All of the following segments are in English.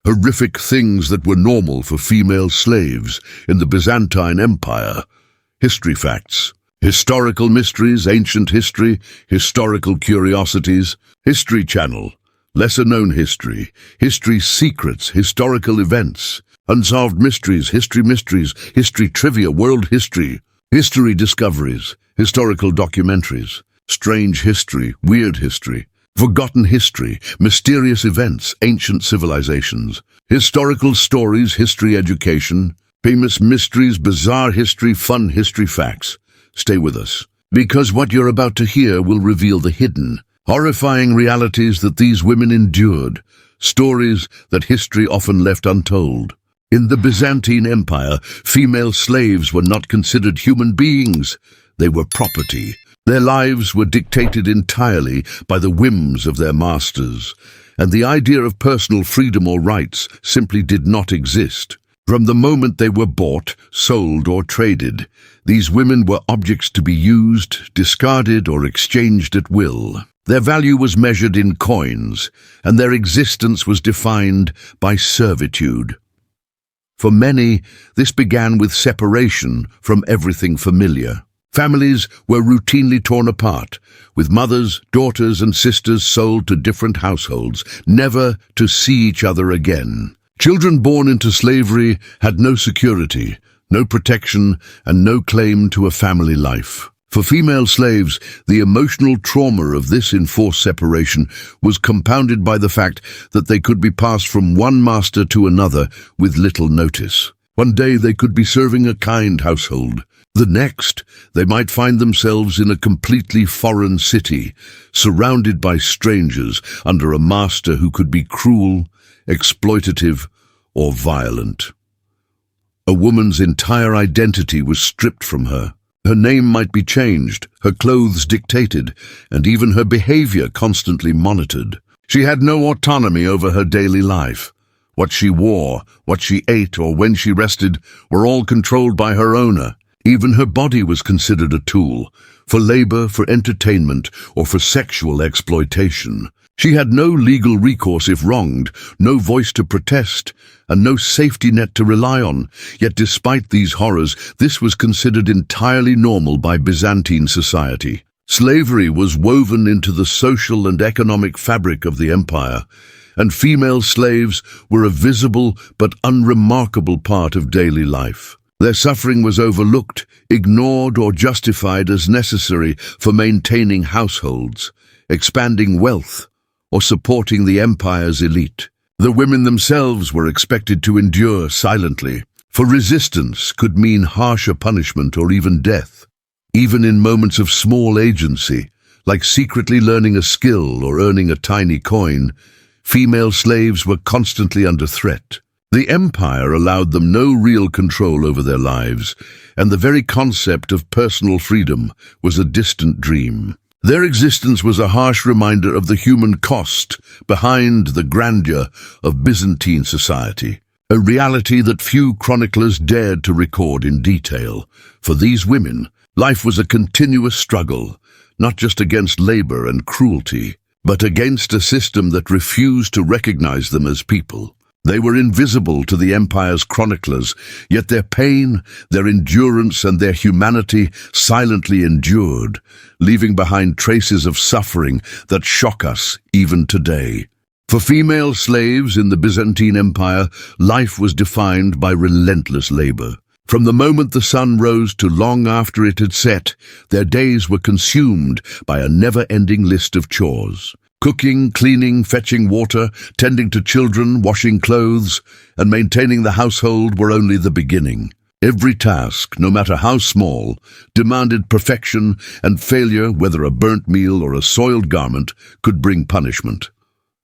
horrific things that were normal for female slaves in the Byzantine Empire. History facts. Historical mysteries, ancient history, historical curiosities. History Channel. Lesser-known history. History secrets, historical events. Unsolved mysteries, history trivia, world history. History discoveries, historical documentaries. Strange history, weird history. Forgotten history, mysterious events, ancient civilizations. Historical stories, history education. Famous mysteries, bizarre history, fun history facts. Stay with us, because what you're about to hear will reveal the hidden, horrifying realities that these women endured, stories that history often left untold. In the Byzantine Empire, female slaves were not considered human beings. They were property. Their lives were dictated entirely by the whims of their masters, and the idea of personal freedom or rights simply did not exist. From the moment they were bought, sold, or traded, these women were objects to be used, discarded, or exchanged at will. Their value was measured in coins, and their existence was defined by servitude. For many, this began with separation from everything familiar. Families were routinely torn apart, with mothers, daughters, and sisters sold to different households, never to see each other again. Children born into slavery had no security, no protection, and no claim to a family life. For female slaves, the emotional trauma of this enforced separation was compounded by the fact that they could be passed from one master to another with little notice. One day they could be serving a kind household. The next, they might find themselves in a completely foreign city, surrounded by strangers under a master who could be cruel, exploitative, or violent. A woman's entire identity was stripped from her. Her name might be changed, her clothes dictated, and even her behavior constantly monitored. She had no autonomy over her daily life. What she wore, what she ate, or when she rested were all controlled by her owner. Even her body was considered a tool, for labor, for entertainment, or for sexual exploitation. She had no legal recourse if wronged, no voice to protest, and no safety net to rely on. Yet despite these horrors, this was considered entirely normal by Byzantine society. Slavery was woven into the social and economic fabric of the empire, and female slaves were a visible but unremarkable part of daily life. Their suffering was overlooked, ignored, or justified as necessary for maintaining households, expanding wealth, or supporting the empire's elite. The women themselves were expected to endure silently, for resistance could mean harsher punishment or even death. Even in moments of small agency, like secretly learning a skill or earning a tiny coin, female slaves were constantly under threat. The empire allowed them no real control over their lives, and the very concept of personal freedom was a distant dream. Their existence was a harsh reminder of the human cost behind the grandeur of Byzantine society, a reality that few chroniclers dared to record in detail. For these women, life was a continuous struggle, not just against labor and cruelty, but against a system that refused to recognize them as people. They were invisible to the empire's chroniclers, yet their pain, their endurance, and their humanity silently endured, leaving behind traces of suffering that shock us even today. For female slaves in the Byzantine Empire, life was defined by relentless labor. From the moment the sun rose to long after it had set, their days were consumed by a never-ending list of chores. Cooking, cleaning, fetching water, tending to children, washing clothes, and maintaining the household were only the beginning. Every task, no matter how small, demanded perfection, and failure, whether a burnt meal or a soiled garment, could bring punishment.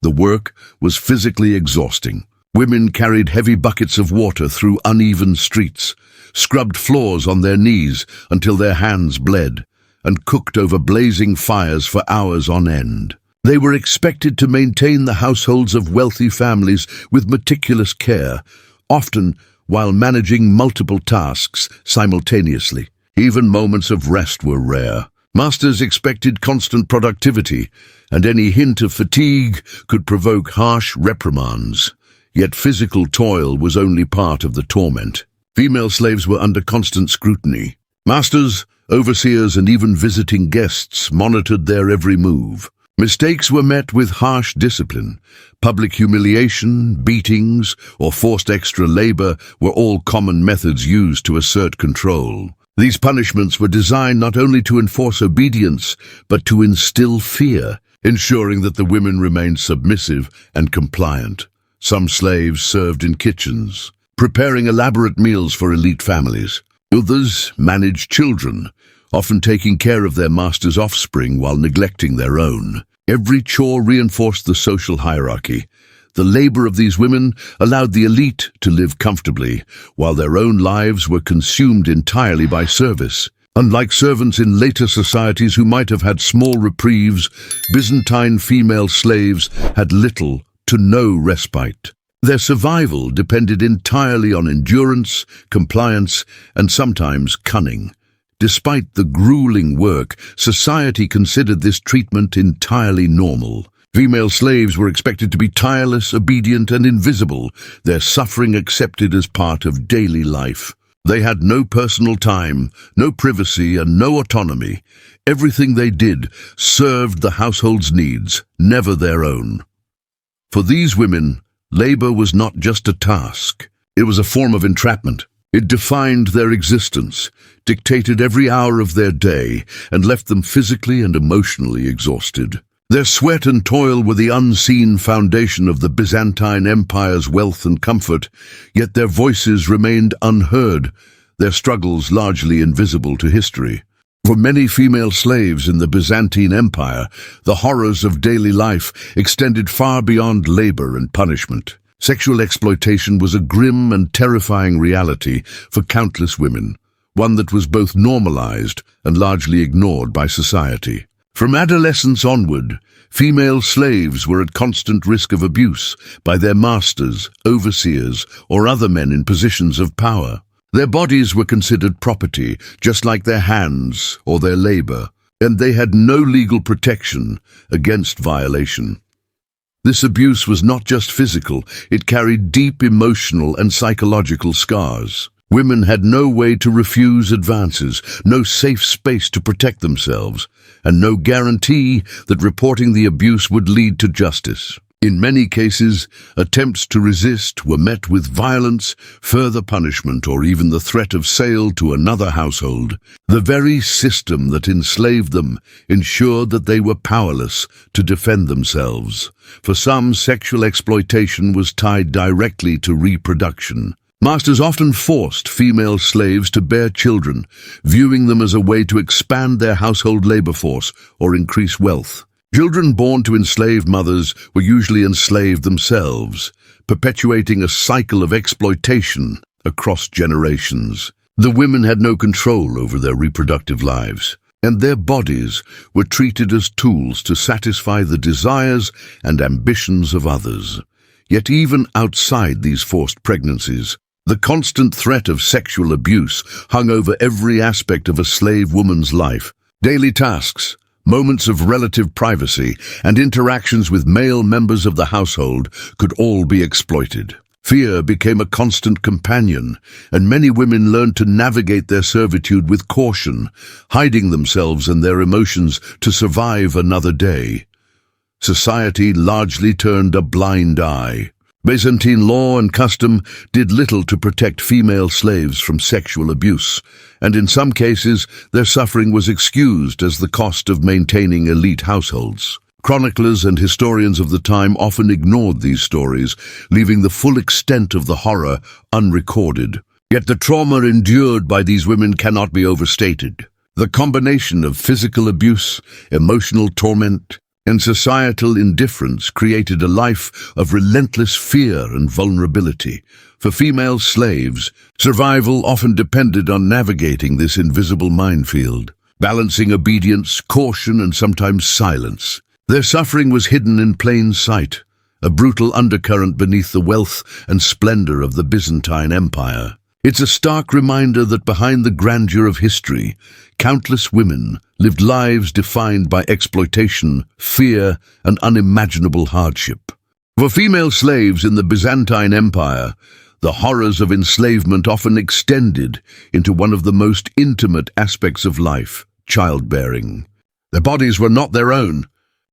The work was physically exhausting. Women carried heavy buckets of water through uneven streets, scrubbed floors on their knees until their hands bled, and cooked over blazing fires for hours on end. They were expected to maintain the households of wealthy families with meticulous care, often while managing multiple tasks simultaneously. Even moments of rest were rare. Masters expected constant productivity, and any hint of fatigue could provoke harsh reprimands. Yet physical toil was only part of the torment. Female slaves were under constant scrutiny. Masters, overseers, and even visiting guests monitored their every move. Mistakes were met with harsh discipline. Public humiliation, beatings, or forced extra labor were all common methods used to assert control. These punishments were designed not only to enforce obedience, but to instill fear, ensuring that the women remained submissive and compliant. Some slaves served in kitchens, preparing elaborate meals for elite families. Others managed children, often taking care of their master's offspring while neglecting their own. Every chore reinforced the social hierarchy. The labor of these women allowed the elite to live comfortably, while their own lives were consumed entirely by service. Unlike servants in later societies who might have had small reprieves, Byzantine female slaves had little to no respite. Their survival depended entirely on endurance, compliance, and sometimes cunning. Despite the grueling work, society considered this treatment entirely normal. Female slaves were expected to be tireless, obedient, and invisible, their suffering accepted as part of daily life. They had no personal time, no privacy, and no autonomy. Everything they did served the household's needs, never their own. For these women, labor was not just a task. It was a form of entrapment. It defined their existence, dictated every hour of their day, and left them physically and emotionally exhausted. Their sweat and toil were the unseen foundation of the Byzantine Empire's wealth and comfort, yet their voices remained unheard, their struggles largely invisible to history. For many female slaves in the Byzantine Empire, the horrors of daily life extended far beyond labor and punishment. Sexual exploitation was a grim and terrifying reality for countless women, one that was both normalized and largely ignored by society. From adolescence onward, female slaves were at constant risk of abuse by their masters, overseers, or other men in positions of power. Their bodies were considered property, just like their hands or their labor, and they had no legal protection against violation. This abuse was not just physical, it carried deep emotional and psychological scars. Women had no way to refuse advances, no safe space to protect themselves, and no guarantee that reporting the abuse would lead to justice. In many cases, attempts to resist were met with violence, further punishment, or even the threat of sale to another household. The very system that enslaved them ensured that they were powerless to defend themselves. For some, sexual exploitation was tied directly to reproduction. Masters often forced female slaves to bear children, viewing them as a way to expand their household labor force or increase wealth. Children born to enslaved mothers were usually enslaved themselves, perpetuating a cycle of exploitation across generations. The women had no control over their reproductive lives, and their bodies were treated as tools to satisfy the desires and ambitions of others. Yet even outside these forced pregnancies, the constant threat of sexual abuse hung over every aspect of a slave woman's life. Daily tasks, moments of relative privacy, and interactions with male members of the household could all be exploited. Fear became a constant companion, and many women learned to navigate their servitude with caution, hiding themselves and their emotions to survive another day. Society largely turned a blind eye. Byzantine law and custom did little to protect female slaves from sexual abuse, and in some cases their suffering was excused as the cost of maintaining elite households. Chroniclers and historians of the time often ignored these stories, leaving the full extent of the horror unrecorded. Yet the trauma endured by these women cannot be overstated. The combination of physical abuse, emotional torment, and societal indifference created a life of relentless fear and vulnerability. For female slaves, survival often depended on navigating this invisible minefield, balancing obedience, caution, and sometimes silence. Their suffering was hidden in plain sight, a brutal undercurrent beneath the wealth and splendor of the Byzantine Empire. It's a stark reminder that behind the grandeur of history, countless women lived lives defined by exploitation, fear, and unimaginable hardship. For female slaves in the Byzantine Empire, the horrors of enslavement often extended into one of the most intimate aspects of life, childbearing. Their bodies were not their own.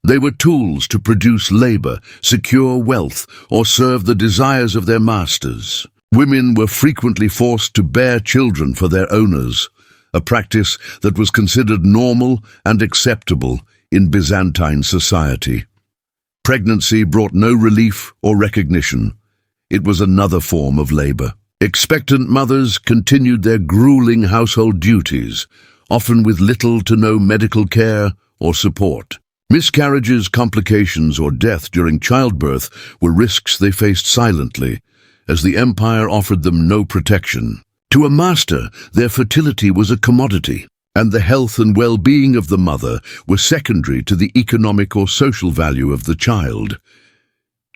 They were tools to produce labor, secure wealth, or serve the desires of their masters. Women were frequently forced to bear children for their owners, a practice that was considered normal and acceptable in Byzantine society. Pregnancy brought no relief or recognition. It was another form of labor. Expectant mothers continued their grueling household duties, often with little to no medical care or support. Miscarriages, complications, or death during childbirth were risks they faced silently, as the empire offered them no protection. To a master, their fertility was a commodity, and the health and well-being of the mother were secondary to the economic or social value of the child.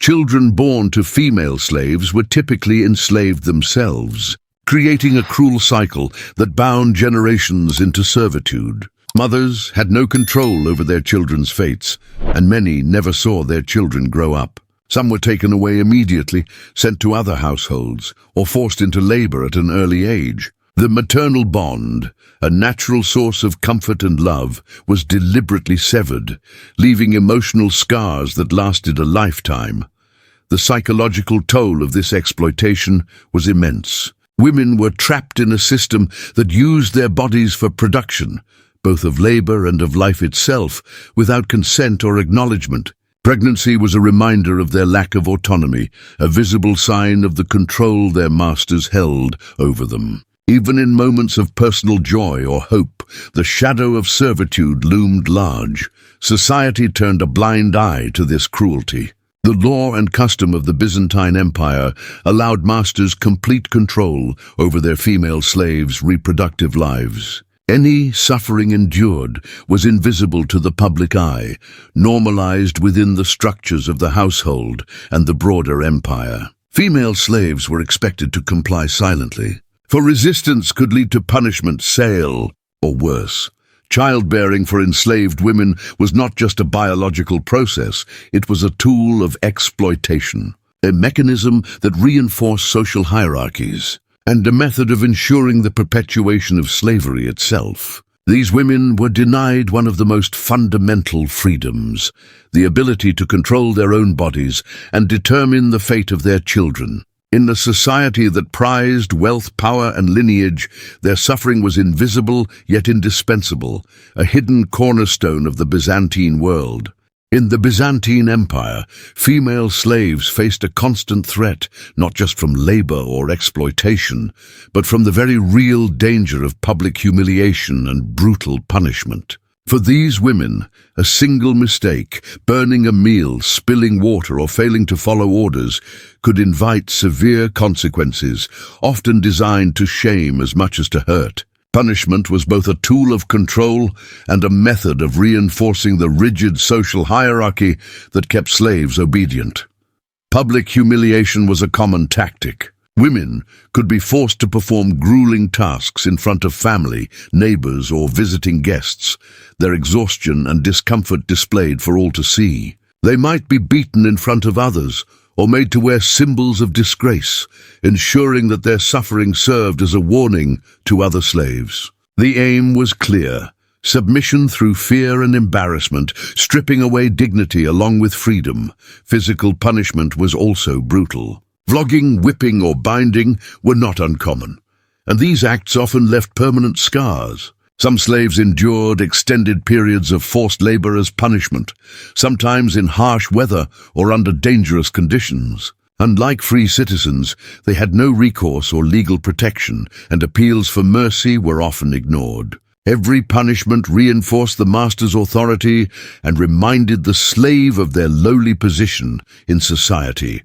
Children born to female slaves were typically enslaved themselves, creating a cruel cycle that bound generations into servitude. Mothers had no control over their children's fates, and many never saw their children grow up. Some were taken away immediately, sent to other households, or forced into labor at an early age. The maternal bond, a natural source of comfort and love, was deliberately severed, leaving emotional scars that lasted a lifetime. The psychological toll of this exploitation was immense. Women were trapped in a system that used their bodies for production, both of labor and of life itself, without consent or acknowledgement. Pregnancy was a reminder of their lack of autonomy, a visible sign of the control their masters held over them. Even in moments of personal joy or hope, the shadow of servitude loomed large. Society turned a blind eye to this cruelty. The law and custom of the Byzantine Empire allowed masters complete control over their female slaves' reproductive lives. Any suffering endured was invisible to the public eye, normalized within the structures of the household and the broader empire. Female slaves were expected to comply silently, for resistance could lead to punishment, sale, or worse. Childbearing for enslaved women was not just a biological process, it was a tool of exploitation, a mechanism that reinforced social hierarchies, and a method of ensuring the perpetuation of slavery itself. These women were denied one of the most fundamental freedoms, the ability to control their own bodies and determine the fate of their children. In a society that prized wealth, power, and lineage, their suffering was invisible yet indispensable, a hidden cornerstone of the Byzantine world. In the Byzantine Empire, female slaves faced a constant threat, not just from labor or exploitation, but from the very real danger of public humiliation and brutal punishment. For these women, a single mistake, burning a meal, spilling water, or failing to follow orders, could invite severe consequences, often designed to shame as much as to hurt. Punishment was both a tool of control and a method of reinforcing the rigid social hierarchy that kept slaves obedient. Public humiliation was a common tactic. Women could be forced to perform grueling tasks in front of family, neighbors, or visiting guests, their exhaustion and discomfort displayed for all to see. They might be beaten in front of others, or made to wear symbols of disgrace, ensuring that their suffering served as a warning to other slaves. The aim was clear: submission through fear and embarrassment, stripping away dignity along with freedom. Physical punishment was also brutal. Flogging, whipping, or binding were not uncommon, and these acts often left permanent scars. Some slaves endured extended periods of forced labor as punishment, sometimes in harsh weather or under dangerous conditions. Unlike free citizens, they had no recourse or legal protection, and appeals for mercy were often ignored. Every punishment reinforced the master's authority and reminded the slave of their lowly position in society.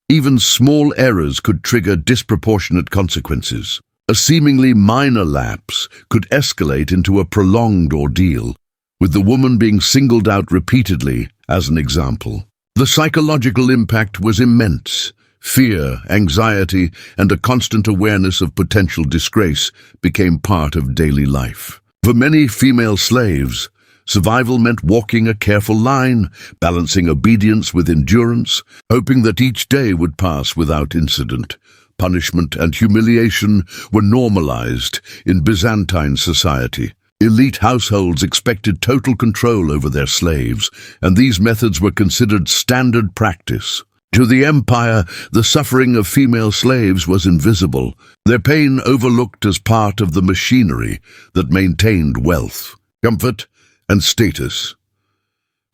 Even small errors could trigger disproportionate consequences. A seemingly minor lapse could escalate into a prolonged ordeal, with the woman being singled out repeatedly as an example. The psychological impact was immense. Fear, anxiety, and a constant awareness of potential disgrace became part of daily life. For many female slaves, Survival meant walking a careful line, balancing obedience with endurance, hoping that each day would pass without incident. Punishment and humiliation were normalized in Byzantine society. Elite households expected total control over their slaves, and these methods were considered standard practice. To the empire, the suffering of female slaves was invisible, their pain overlooked as part of the machinery that maintained wealth, comfort, and status.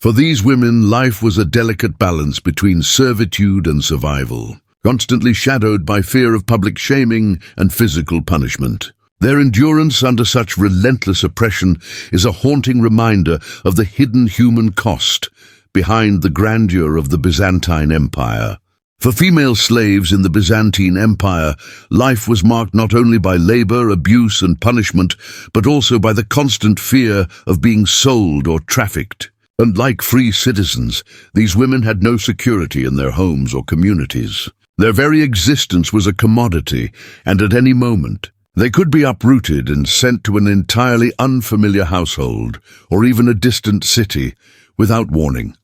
For these women, life was a delicate balance between servitude and survival, constantly shadowed by fear of public shaming and physical punishment. Their endurance under such relentless oppression is a haunting reminder of the hidden human cost behind the grandeur of the Byzantine Empire. For female slaves in the Byzantine Empire, life was marked not only by labor, abuse, and punishment, but also by the constant fear of being sold or trafficked. Unlike free citizens, these women had no security in their homes or communities. Their very existence was a commodity, and at any moment, they could be uprooted and sent to an entirely unfamiliar household, or even a distant city, without warning.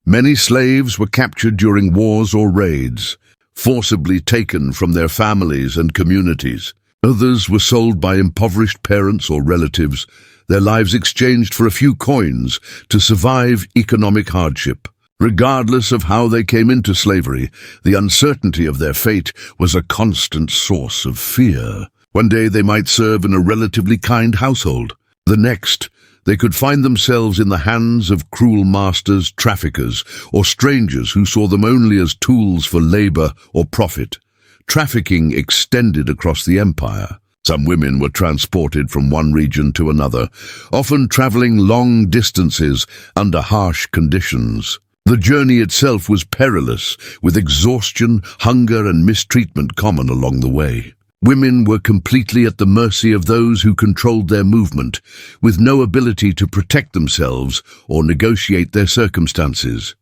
Many slaves were captured during wars or raids, forcibly taken from their families and communities. Others were sold by impoverished parents or relatives, their lives exchanged for a few coins to survive economic hardship. Regardless of how they came into slavery, the uncertainty of their fate was a constant source of fear. One day they might serve in a relatively kind household. The next, they could find themselves in the hands of cruel masters, traffickers, or strangers who saw them only as tools for labor or profit. Trafficking extended across the empire. Some women were transported from one region to another, often traveling long distances under harsh conditions. The journey itself was perilous, with exhaustion, hunger, and mistreatment common along the way. Women were completely at the mercy of those who controlled their movement, with no ability to protect themselves or negotiate their circumstances.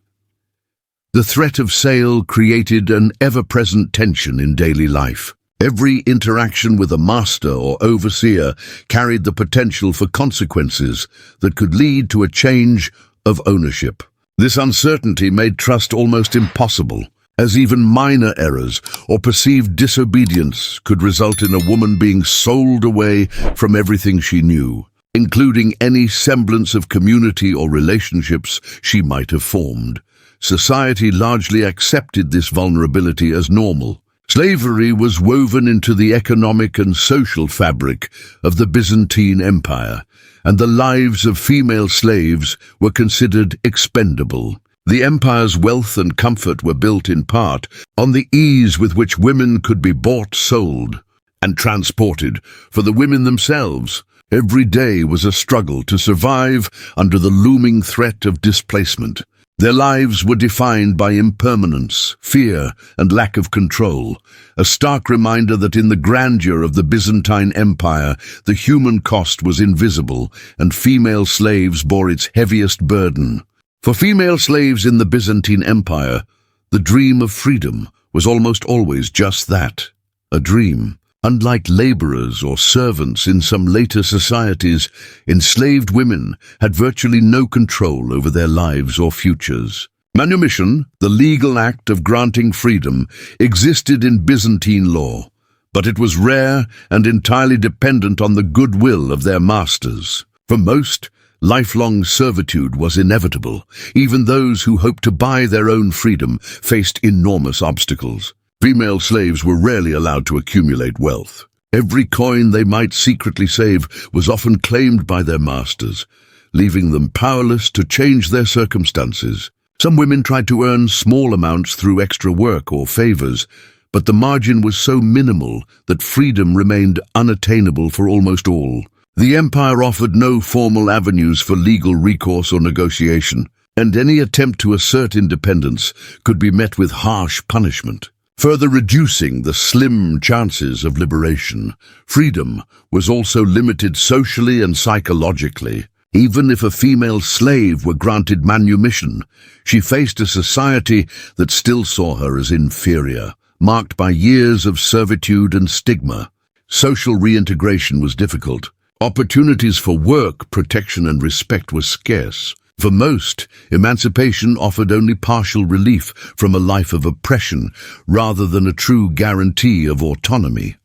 The threat of sale created an ever-present tension in daily life. Every interaction with a master or overseer carried the potential for consequences that could lead to a change of ownership. This uncertainty made trust almost impossible, as even minor errors or perceived disobedience could result in a woman being sold away from everything she knew, including any semblance of community or relationships she might have formed. Society largely accepted this vulnerability as normal. Slavery was woven into the economic and social fabric of the Byzantine Empire, and the lives of female slaves were considered expendable. The empire's wealth and comfort were built in part on the ease with which women could be bought, sold, and transported. For the women themselves, every day was a struggle to survive under the looming threat of displacement. Their lives were defined by impermanence, fear, and lack of control, a stark reminder that in the grandeur of the Byzantine Empire, the human cost was invisible, and female slaves bore its heaviest burden. For female slaves in the Byzantine Empire, the dream of freedom was almost always just that, a dream. Unlike laborers or servants in some later societies, enslaved women had virtually no control over their lives or futures. Manumission, the legal act of granting freedom, existed in Byzantine law, but it was rare and entirely dependent on the goodwill of their masters. For most, lifelong servitude was inevitable. Even those who hoped to buy their own freedom faced enormous obstacles. Female slaves were rarely allowed to accumulate wealth. Every coin they might secretly save was often claimed by their masters, leaving them powerless to change their circumstances. Some women tried to earn small amounts through extra work or favors, but the margin was so minimal that freedom remained unattainable for almost all. The empire offered no formal avenues for legal recourse or negotiation, and any attempt to assert independence could be met with harsh punishment, further reducing the slim chances of liberation. Freedom was also limited socially and psychologically. Even if a female slave were granted manumission, she faced a society that still saw her as inferior, marked by years of servitude and stigma. Social reintegration was difficult. Opportunities for work, protection, and respect were scarce. For most, emancipation offered only partial relief from a life of oppression rather than a true guarantee of autonomy.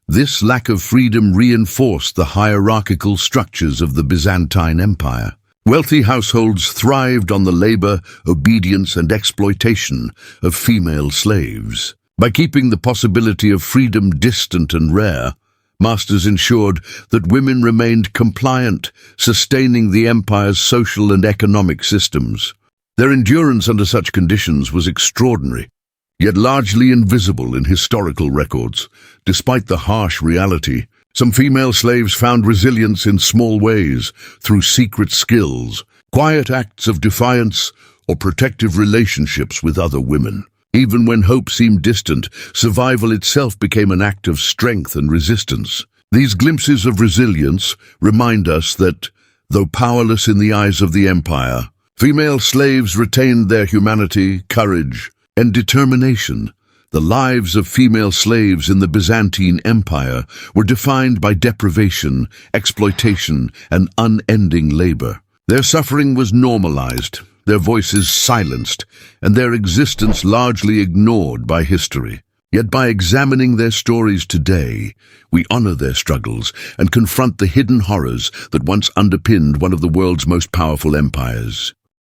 This lack of freedom reinforced the hierarchical structures of the Byzantine Empire. Wealthy households thrived on the labor, obedience, and exploitation of female slaves. By keeping the possibility of freedom distant and rare, masters ensured that women remained compliant, sustaining the empire's social and economic systems. Their endurance under such conditions was extraordinary, yet largely invisible in historical records. Despite the harsh reality, some female slaves found resilience in small ways, through secret skills, quiet acts of defiance, or protective relationships with other women. Even when hope seemed distant, survival itself became an act of strength and resistance. These glimpses of resilience remind us that, though powerless in the eyes of the empire, female slaves retained their humanity, courage, and determination. The lives of female slaves in the Byzantine Empire were defined by deprivation, exploitation, and unending labor. Their suffering was normalized, their voices silenced, and their existence largely ignored by history. Yet by examining their stories today, we honor their struggles and confront the hidden horrors that once underpinned one of the world's most powerful empires.